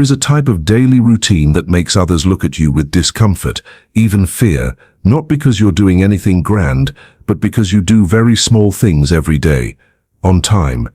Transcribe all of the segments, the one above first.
There is a type of daily routine that makes others look at you with discomfort, even fear, not because you're doing anything grand, but because you do very small things every day, on time,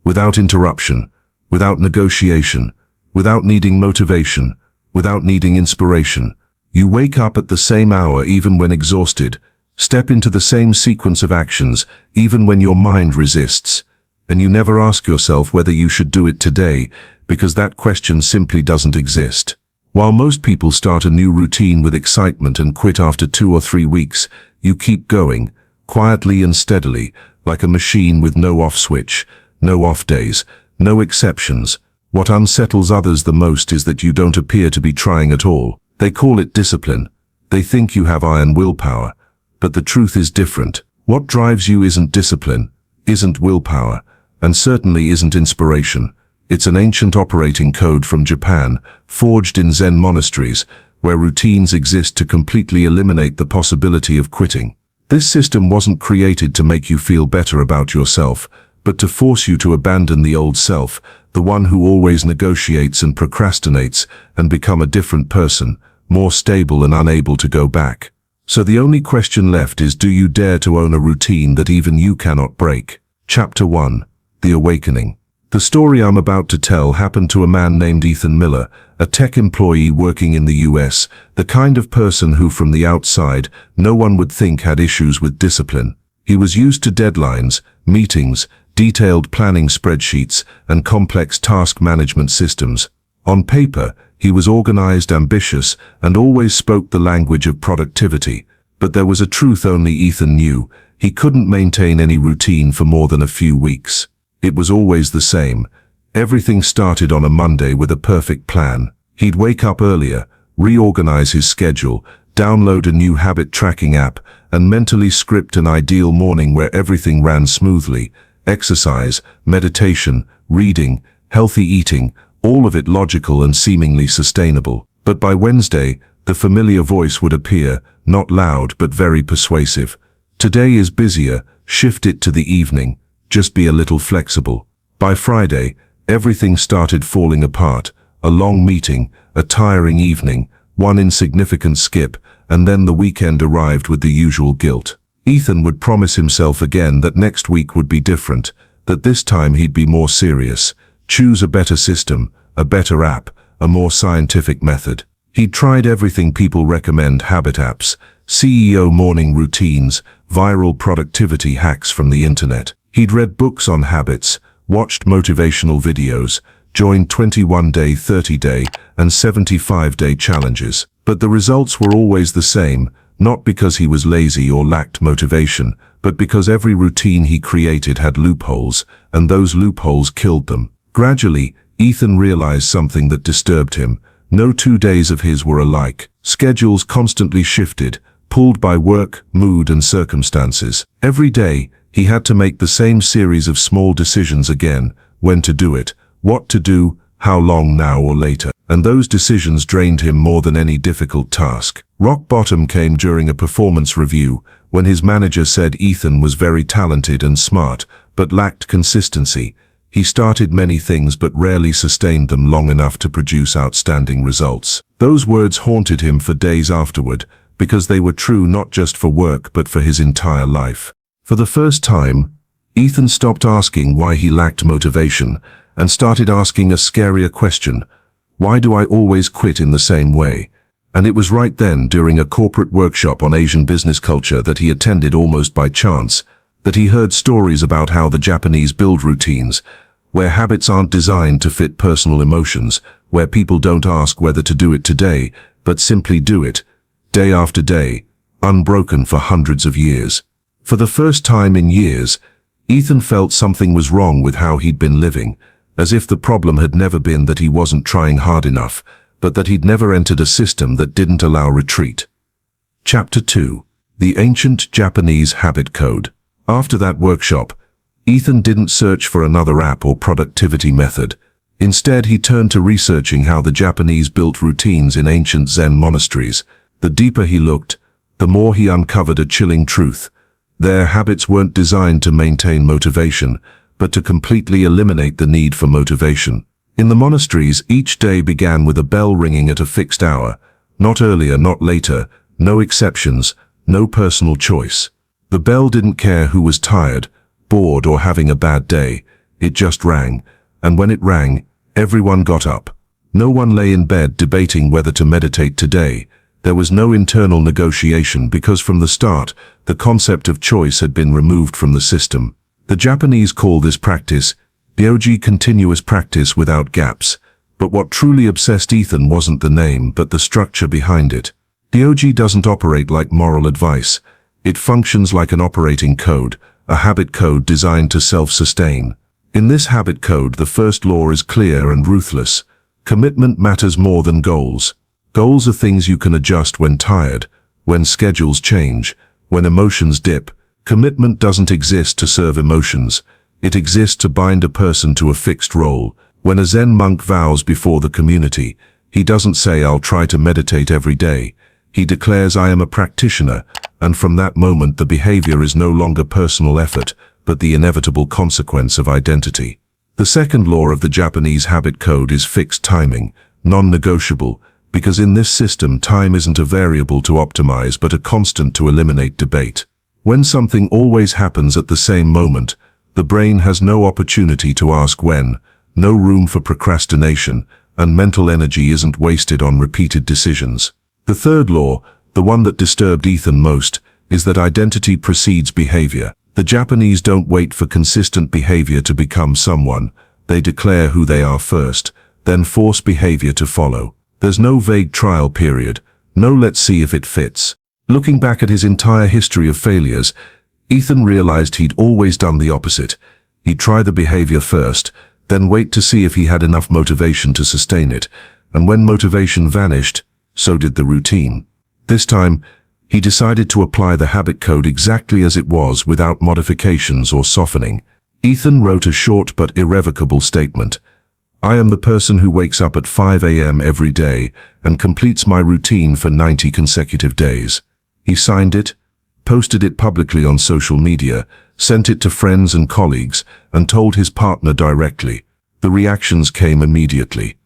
without interruption, without negotiation, without needing motivation, without needing inspiration. You wake up at the same hour even when exhausted, step into the same sequence of actions even when your mind resists, and you never ask yourself whether you should do it today, because that question simply doesn't exist. While most people start a new routine with excitement and quit after 2 or 3 weeks, you keep going, quietly and steadily, like a machine with no off switch, no off days, no exceptions. What unsettles others the most is that you don't appear to be trying at all. They call it discipline. They think you have iron willpower. But the truth is different. What drives you isn't discipline, isn't willpower, and certainly isn't inspiration. It's an ancient operating code from Japan, forged in Zen monasteries, where routines exist to completely eliminate the possibility of quitting. This system wasn't created to make you feel better about yourself, but to force you to abandon the old self, the one who always negotiates and procrastinates, and become a different person, more stable and unable to go back. So the only question left is, do you dare to own a routine that even you cannot break? Chapter 1. The Awakening. The story I'm about to tell happened to a man named Ethan Miller, a tech employee working in the US, the kind of person who from the outside no one would think had issues with discipline. He was used to deadlines, meetings, detailed planning spreadsheets, and complex task management systems. On paper, he was organized, ambitious, and always spoke the language of productivity. But there was a truth only Ethan knew. He couldn't maintain any routine for more than a few weeks. It was always the same. Everything started on a Monday with a perfect plan. He'd wake up earlier, reorganize his schedule, download a new habit tracking app, and mentally script an ideal morning where everything ran smoothly. Exercise, meditation, reading, healthy eating, all of it logical and seemingly sustainable. But by Wednesday, the familiar voice would appear, not loud but very persuasive. Today is busier, shift it to the evening. Just be a little flexible. By Friday, everything started falling apart. A long meeting, a tiring evening, one insignificant skip, and then the weekend arrived with the usual guilt. Ethan would promise himself again that next week would be different, that this time he'd be more serious, choose a better system, a better app, a more scientific method. He'd tried everything people recommend: habit apps, CEO morning routines, viral productivity hacks from the internet. He'd read books on habits, watched motivational videos, joined 21-day, 30-day, and 75-day challenges. But the results were always the same, not because he was lazy or lacked motivation, but because every routine he created had loopholes, and those loopholes killed them. Gradually, Ethan realized something that disturbed him. No 2 days of his were alike. Schedules constantly shifted, pulled by work, mood, and circumstances. Every day, he had to make the same series of small decisions again: when to do it, what to do, how long, now or later. And those decisions drained him more than any difficult task. Rock bottom came during a performance review, when his manager said Ethan was very talented and smart, but lacked consistency. He started many things but rarely sustained them long enough to produce outstanding results. Those words haunted him for days afterward, because they were true not just for work but for his entire life. For the first time, Ethan stopped asking why he lacked motivation and started asking a scarier question: why do I always quit in the same way? And it was right then, during a corporate workshop on Asian business culture that he attended almost by chance, that he heard stories about how the Japanese build routines, where habits aren't designed to fit personal emotions, where people don't ask whether to do it today, but simply do it, day after day, unbroken for hundreds of years. For the first time in years, Ethan felt something was wrong with how he'd been living, as if the problem had never been that he wasn't trying hard enough, but that he'd never entered a system that didn't allow retreat. Chapter 2. The Ancient Japanese Habit Code. After that workshop, Ethan didn't search for another app or productivity method. Instead, he turned to researching how the Japanese built routines in ancient Zen monasteries. The deeper he looked, the more he uncovered a chilling truth. Their habits weren't designed to maintain motivation, but to completely eliminate the need for motivation. In the monasteries, each day began with a bell ringing at a fixed hour. Not earlier, not later, no exceptions, no personal choice. The bell didn't care who was tired, bored, or having a bad day. It just rang, and when it rang, everyone got up. No one lay in bed debating whether to meditate today. There was no internal negotiation because from the start, the concept of choice had been removed from the system. The Japanese call this practice Ryoji, continuous practice without gaps. But what truly obsessed Ethan wasn't the name, but the structure behind it. Ryoji doesn't operate like moral advice. It functions like an operating code, a habit code designed to self-sustain. In this habit code, the first law is clear and ruthless. Commitment matters more than goals. Goals are things you can adjust when tired, when schedules change, when emotions dip. Commitment doesn't exist to serve emotions. It exists to bind a person to a fixed role. When a Zen monk vows before the community, he doesn't say, "I'll try to meditate every day." He declares, "I am a practitioner," and from that moment the behavior is no longer personal effort, but the inevitable consequence of identity. The second law of the Japanese habit code is fixed timing, non-negotiable, because in this system time isn't a variable to optimize but a constant to eliminate debate. When something always happens at the same moment, the brain has no opportunity to ask when, no room for procrastination, and mental energy isn't wasted on repeated decisions. The third law, the one that disturbed Ethan most, is that identity precedes behavior. The Japanese don't wait for consistent behavior to become someone. They declare who they are first, then force behavior to follow. There's no vague trial period, no let's see if it fits. Looking back at his entire history of failures, Ethan realized he'd always done the opposite. He'd try the behavior first, then wait to see if he had enough motivation to sustain it, and when motivation vanished, so did the routine. This time, he decided to apply the habit code exactly as it was without modifications or softening. Ethan wrote a short but irrevocable statement. "I am the person who wakes up at 5 a.m. every day and completes my routine for 90 consecutive days." He signed it, posted it publicly on social media, sent it to friends and colleagues, and told his partner directly. The reactions came immediately.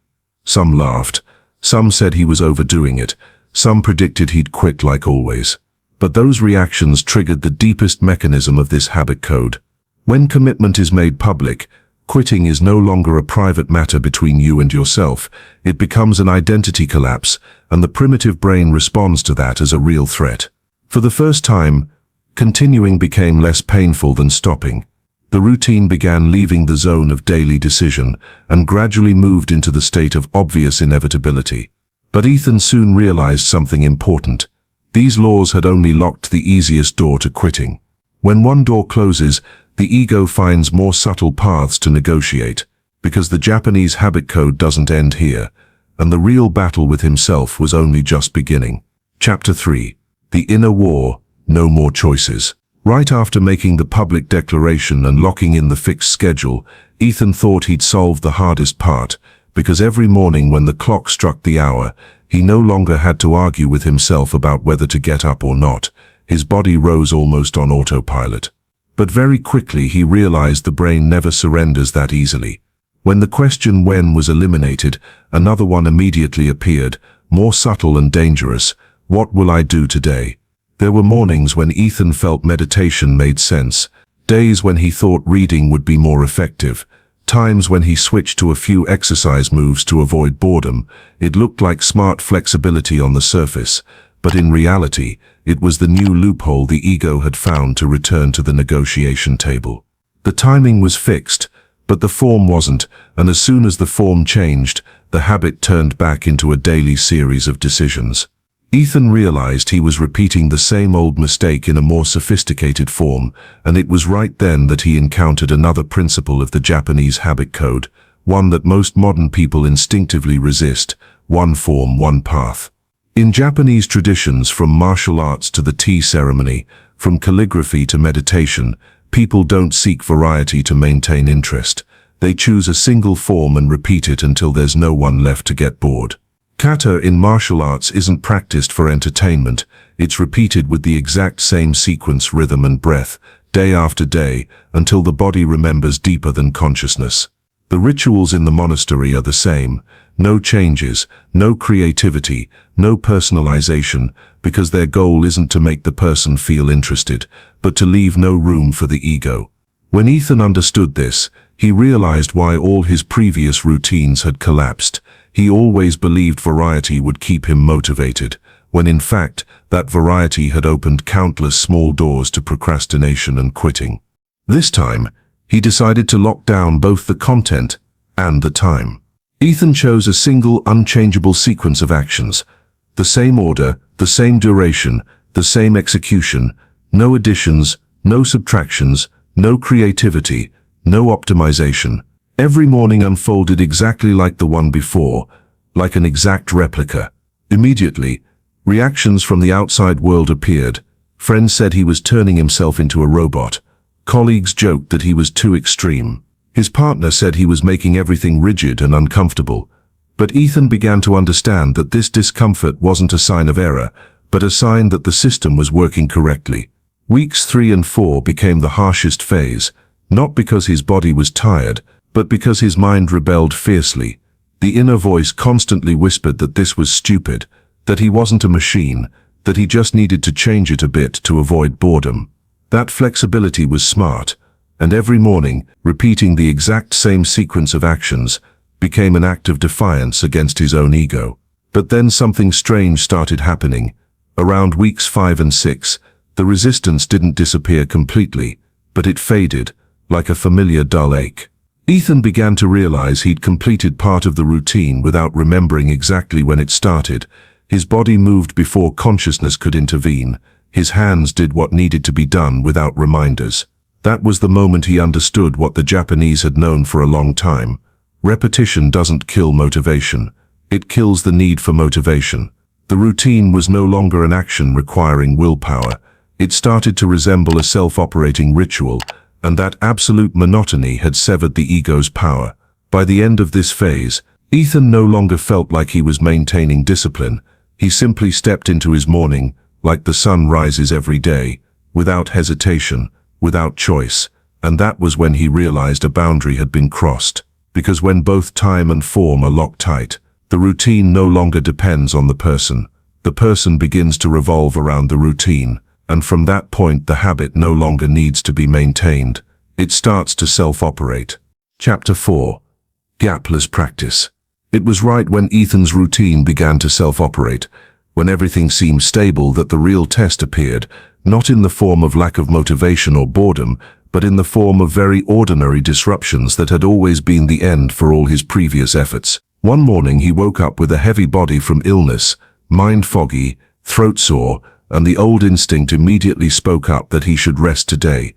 Some laughed. Some said he was overdoing it. Some predicted he'd quit like always. But those reactions triggered the deepest mechanism of this habit code. When commitment is made public, quitting is no longer a private matter between you and yourself. It becomes an identity collapse, and the primitive brain responds to that as a real threat. For the first time, continuing became less painful than stopping. The routine began leaving the zone of daily decision and gradually moved into the state of obvious inevitability. But Ethan soon realized something important. These laws had only locked the easiest door to quitting. When one door closes, the ego finds more subtle paths to negotiate, because the Japanese habit code doesn't end here, and the real battle with himself was only just beginning. Chapter 3. The Inner War, No More Choices. Right after making the public declaration and locking in the fixed schedule, Ethan thought he'd solved the hardest part, because every morning when the clock struck the hour, he no longer had to argue with himself about whether to get up or not. His body rose almost on autopilot. But very quickly he realized the brain never surrenders that easily. When the question when was eliminated, another one immediately appeared, more subtle and dangerous. What will I do today? There were mornings when Ethan felt meditation made sense, days when he thought reading would be more effective, times when he switched to a few exercise moves to avoid boredom. It looked like smart flexibility on the surface, but in reality, it was the new loophole the ego had found to return to the negotiation table. The timing was fixed, but the form wasn't, and as soon as the form changed, the habit turned back into a daily series of decisions. Ethan realized he was repeating the same old mistake in a more sophisticated form, and it was right then that he encountered another principle of the Japanese habit code, one that most modern people instinctively resist: one form, one path. In Japanese traditions, from martial arts to the tea ceremony, from calligraphy to meditation, people don't seek variety to maintain interest. They choose a single form and repeat it until there's no one left to get bored. Kata in martial arts isn't practiced for entertainment. It's repeated with the exact same sequence, rhythm and breath, day after day, until the body remembers deeper than consciousness. The rituals in the monastery are the same. No changes, no creativity, no personalization, because their goal isn't to make the person feel interested, but to leave no room for the ego. When Ethan understood this, he realized why all his previous routines had collapsed. He always believed variety would keep him motivated, when in fact, that variety had opened countless small doors to procrastination and quitting. This time, he decided to lock down both the content and the time. Ethan chose a single, unchangeable sequence of actions. The same order, the same duration, the same execution, no additions, no subtractions, no creativity, no optimization. Every morning unfolded exactly like the one before, like an exact replica. Immediately, reactions from the outside world appeared. Friends said he was turning himself into a robot. Colleagues joked that he was too extreme. His partner said he was making everything rigid and uncomfortable. But Ethan began to understand that this discomfort wasn't a sign of error, but a sign that the system was working correctly. Weeks 3 and 4 became the harshest phase, not because his body was tired, but because his mind rebelled fiercely. The inner voice constantly whispered that this was stupid, that he wasn't a machine, that he just needed to change it a bit to avoid boredom. That flexibility was smart, and every morning, repeating the exact same sequence of actions became an act of defiance against his own ego. But then something strange started happening. Around weeks 5 and 6, the resistance didn't disappear completely, but it faded, like a familiar dull ache. Ethan began to realize he'd completed part of the routine without remembering exactly when it started. His body moved before consciousness could intervene. His hands did what needed to be done without reminders. That was the moment he understood what the Japanese had known for a long time. Repetition doesn't kill motivation. It kills the need for motivation. The routine was no longer an action requiring willpower. It started to resemble a self-operating ritual, and that absolute monotony had severed the ego's power. By the end of this phase, Ethan no longer felt like he was maintaining discipline. He simply stepped into his morning, like the sun rises every day, without hesitation, without choice, and that was when he realized a boundary had been crossed. Because when both time and form are locked tight, the routine no longer depends on the person. The person begins to revolve around the routine, and from that point the habit no longer needs to be maintained. It starts to self-operate. Chapter 4. Gapless Practice. It was right when Ethan's routine began to self-operate, when everything seemed stable, that the real test appeared, not in the form of lack of motivation or boredom, but in the form of very ordinary disruptions that had always been the end for all his previous efforts. One morning he woke up with a heavy body from illness, mind foggy, throat sore, and the old instinct immediately spoke up that he should rest today,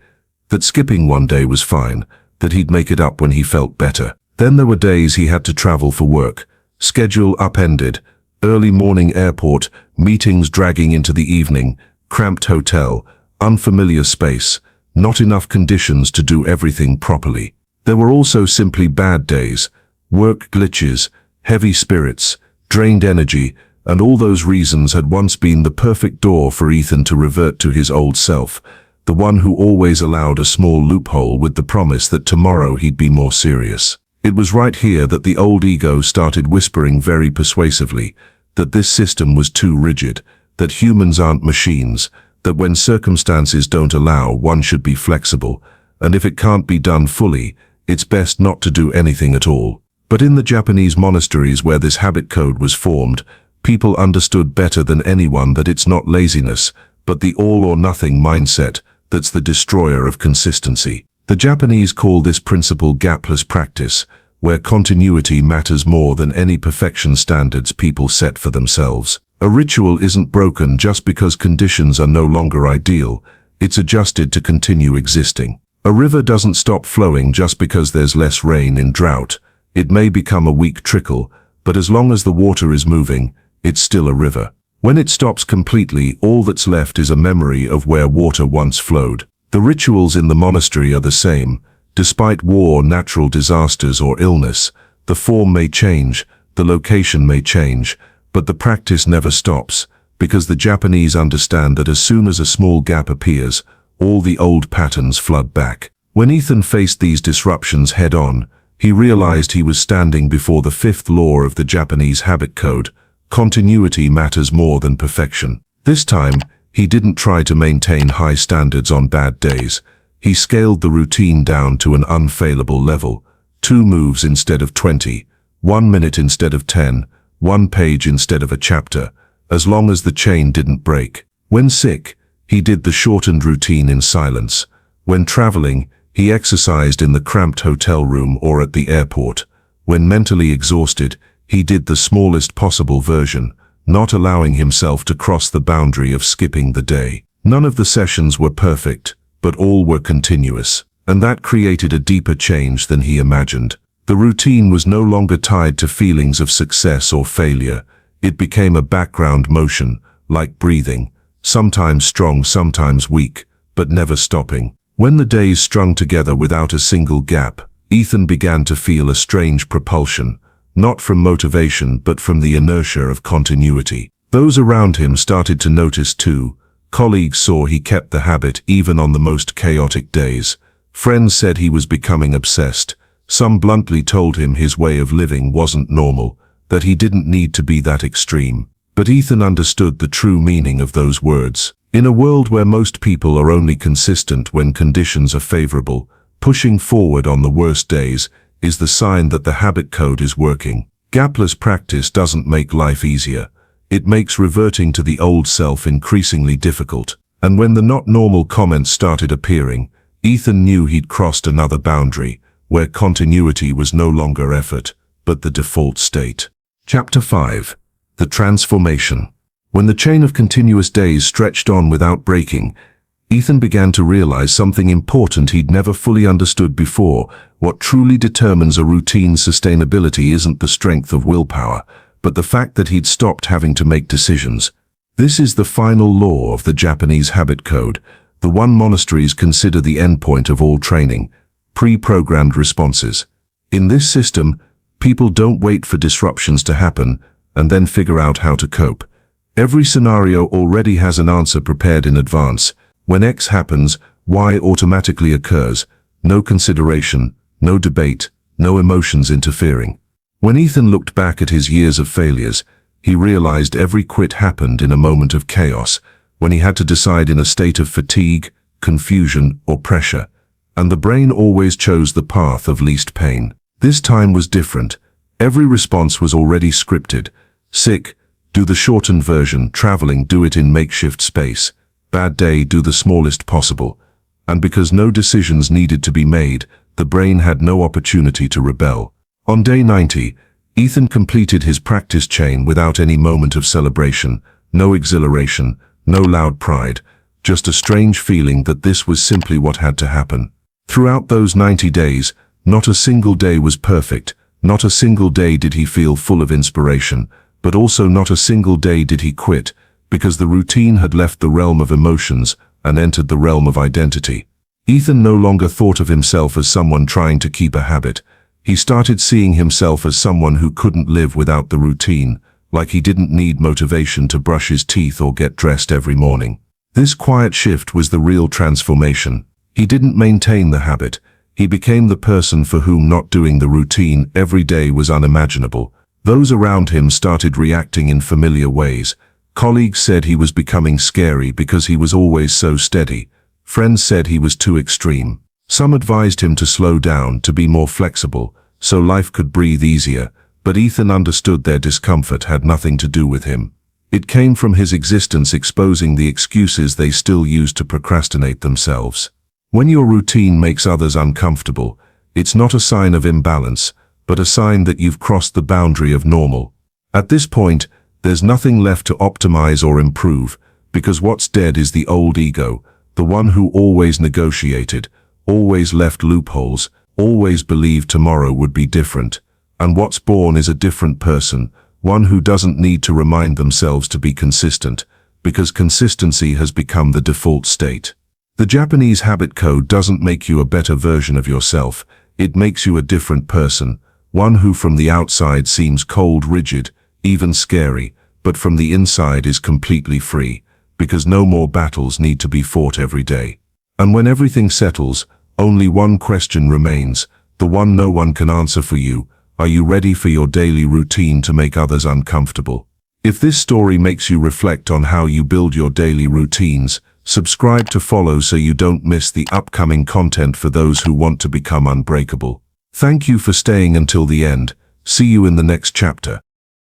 that skipping one day was fine, that he'd make it up when he felt better. Then there were days he had to travel for work, schedule upended, early morning airport, meetings dragging into the evening, cramped hotel, unfamiliar space, not enough conditions to do everything properly. There were also simply bad days, work glitches, heavy spirits, drained energy, and all those reasons had once been the perfect door for Ethan to revert to his old self, the one who always allowed a small loophole with the promise that tomorrow he'd be more serious. It was right here that the old ego started whispering very persuasively that this system was too rigid, that humans aren't machines, that when circumstances don't allow, one should be flexible, and if it can't be done fully, it's best not to do anything at all. But in the Japanese monasteries where this habit code was formed, people understood better than anyone that it's not laziness, but the all-or-nothing mindset that's the destroyer of consistency. The Japanese call this principle gapless practice, where continuity matters more than any perfection standards people set for themselves. A ritual isn't broken just because conditions are no longer ideal, it's adjusted to continue existing. A river doesn't stop flowing just because there's less rain in drought. It may become a weak trickle, but as long as the water is moving, it's still a river. When it stops completely, all that's left is a memory of where water once flowed. The rituals in the monastery are the same. Despite war, natural disasters, or illness, the form may change, the location may change, but the practice never stops, because the Japanese understand that as soon as a small gap appears, all the old patterns flood back. When Ethan faced these disruptions head-on, he realized he was standing before the fifth law of the Japanese habit code: continuity matters more than perfection. This time, he didn't try to maintain high standards on bad days. He scaled the routine down to an unfailable level: 2 moves instead of 20, 1 minute instead of 10, 1 page instead of a chapter, as long as the chain didn't break. When sick, he did the shortened routine in silence. When traveling, he exercised in the cramped hotel room or at the airport. When mentally exhausted, he did the smallest possible version, not allowing himself to cross the boundary of skipping the day. None of the sessions were perfect, but all were continuous, and that created a deeper change than he imagined. The routine was no longer tied to feelings of success or failure. It became a background motion, like breathing, sometimes strong, sometimes weak, but never stopping. When the days strung together without a single gap, Ethan began to feel a strange propulsion, not from motivation but from the inertia of continuity. Those around him started to notice too. Colleagues saw he kept the habit even on the most chaotic days. Friends said he was becoming obsessed. Some bluntly told him his way of living wasn't normal, that he didn't need to be that extreme. But Ethan understood the true meaning of those words. In a world where most people are only consistent when conditions are favorable, pushing forward on the worst days is the sign that the habit code is working. Gapless practice doesn't make life easier. It makes reverting to the old self increasingly difficult. And when the not normal comments started appearing, Ethan knew he'd crossed another boundary, where continuity was no longer effort, but the default state. Chapter 5. The Transformation. When the chain of continuous days stretched on without breaking, Ethan began to realize something important he'd never fully understood before. What truly determines a routine's sustainability isn't the strength of willpower, but the fact that he'd stopped having to make decisions. This is the final law of the Japanese habit code, the one monasteries consider the endpoint of all training: pre-programmed responses. In this system, people don't wait for disruptions to happen and then figure out how to cope. Every scenario already has an answer prepared in advance. When X happens, Y automatically occurs. No consideration, no debate, no emotions interfering. When Ethan looked back at his years of failures, he realized every quit happened in a moment of chaos, when he had to decide in a state of fatigue, confusion, or pressure. And the brain always chose the path of least pain. This time was different. Every response was already scripted. Sick, do the shortened version. Traveling, do it in makeshift space. Bad day, do the smallest possible. And because no decisions needed to be made, the brain had no opportunity to rebel. On day 90, Ethan completed his practice chain without any moment of celebration, no exhilaration, no loud pride, just a strange feeling that this was simply what had to happen. Throughout those 90 days, not a single day was perfect, not a single day did he feel full of inspiration, but also not a single day did he quit, because the routine had left the realm of emotions and entered the realm of identity. Ethan no longer thought of himself as someone trying to keep a habit. He started seeing himself as someone who couldn't live without the routine, like he didn't need motivation to brush his teeth or get dressed every morning. This quiet shift was the real transformation. He didn't maintain the habit. He became the person for whom not doing the routine every day was unimaginable. Those around him started reacting in familiar ways. Colleagues said he was becoming scary because he was always so steady. Friends said he was too extreme. Some advised him to slow down, to be more flexible, so life could breathe easier, but Ethan understood their discomfort had nothing to do with him. It came from his existence exposing the excuses they still use to procrastinate themselves. When your routine makes others uncomfortable, it's not a sign of imbalance, but a sign that you've crossed the boundary of normal. At this point, there's nothing left to optimize or improve, because what's dead is the old ego, the one who always negotiated, always left loopholes, always believed tomorrow would be different. And what's born is a different person, one who doesn't need to remind themselves to be consistent, because consistency has become the default state. The Japanese habit code doesn't make you a better version of yourself, it makes you a different person, one who from the outside seems cold, rigid, even scary, but from the inside is completely free, because no more battles need to be fought every day. And when everything settles, only one question remains: the one no one can answer for you. Are you ready for your daily routine to make others uncomfortable? If this story makes you reflect on how you build your daily routines, subscribe to follow so you don't miss the upcoming content for those who want to become unbreakable. Thank you for staying until the end. See you in the next chapter.